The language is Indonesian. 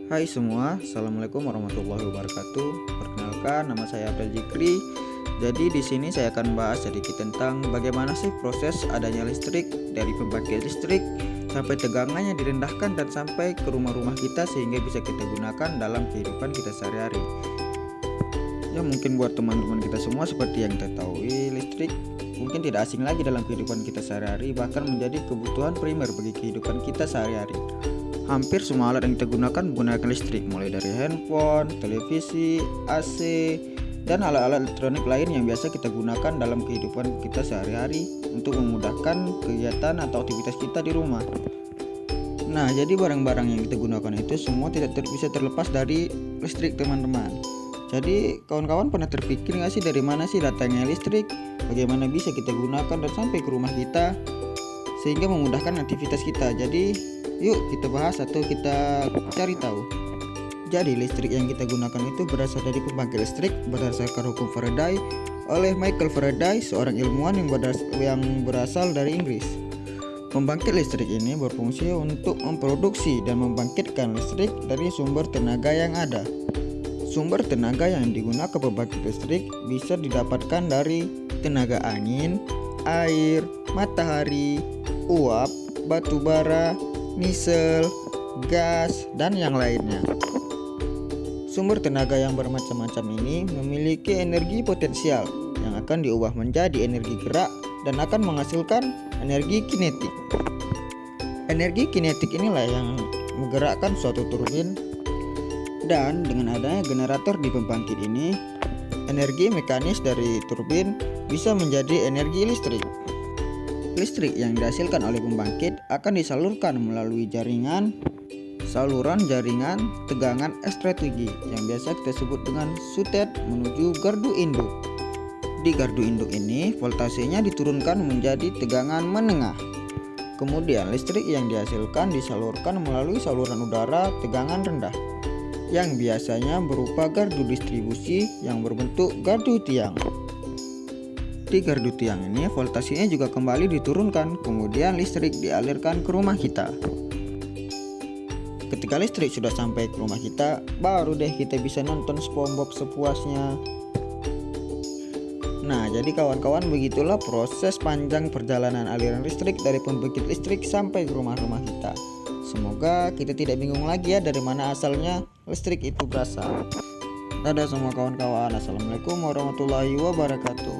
Hai semua, Assalamualaikum warahmatullahi wabarakatuh. Perkenalkan, nama saya Abdul Jikri. Jadi di sini saya akan bahas sedikit tentang bagaimana sih proses adanya listrik dari pembangkit listrik sampai tegangannya direndahkan dan sampai ke rumah-rumah kita sehingga bisa kita gunakan dalam kehidupan kita sehari-hari. Ya mungkin buat teman-teman kita semua seperti yang kita tahu, listrik mungkin tidak asing lagi dalam kehidupan kita sehari-hari, bahkan menjadi kebutuhan primer bagi kehidupan kita sehari-hari. Hampir semua alat yang kita gunakan menggunakan listrik, mulai dari handphone, televisi, AC, dan alat-alat elektronik lain yang biasa kita gunakan dalam kehidupan kita sehari-hari untuk memudahkan kegiatan atau aktivitas kita di rumah. Nah, jadi barang-barang yang kita gunakan itu semua tidak bisa terlepas dari listrik, teman-teman. Jadi kawan-kawan pernah terpikir nggak sih dari mana sih datangnya listrik, bagaimana bisa kita gunakan dan sampai ke rumah kita sehingga memudahkan aktivitas kita. Jadi yuk kita bahas atau kita cari tahu. Jadi listrik yang kita gunakan itu berasal dari pembangkit listrik berdasarkan hukum Faraday oleh Michael Faraday, seorang ilmuwan yang berasal dari Inggris. Pembangkit listrik ini berfungsi untuk memproduksi dan membangkitkan listrik dari sumber tenaga yang ada. Sumber tenaga yang digunakan pembangkit listrik bisa didapatkan dari tenaga angin, air, matahari, uap, batu bara, nisel, gas, dan yang lainnya. Sumber tenaga yang bermacam-macam ini memiliki energi potensial yang akan diubah menjadi energi gerak dan akan menghasilkan energi kinetik. Energi kinetik inilah yang menggerakkan suatu turbin, dan dengan adanya generator di pembangkit ini, energi mekanis dari turbin bisa menjadi energi listrik. Listrik yang dihasilkan oleh pembangkit akan disalurkan melalui saluran jaringan tegangan strategi yang biasa kita sebut dengan sutet menuju gardu induk. Di gardu induk ini voltasenya diturunkan menjadi tegangan menengah. Kemudian listrik yang dihasilkan disalurkan melalui saluran udara tegangan rendah yang biasanya berupa gardu distribusi yang berbentuk gardu tiang. Di gardu tiang ini voltasenya juga kembali diturunkan, kemudian listrik dialirkan ke rumah kita. Ketika listrik sudah sampai ke rumah kita, baru deh kita bisa nonton SpongeBob sepuasnya. Nah, jadi kawan-kawan, begitulah proses panjang perjalanan aliran listrik dari pembangkit listrik sampai ke rumah-rumah kita. Semoga kita tidak bingung lagi ya dari mana asalnya listrik itu berasal. Dadah semua kawan-kawan, assalamualaikum warahmatullahi wabarakatuh.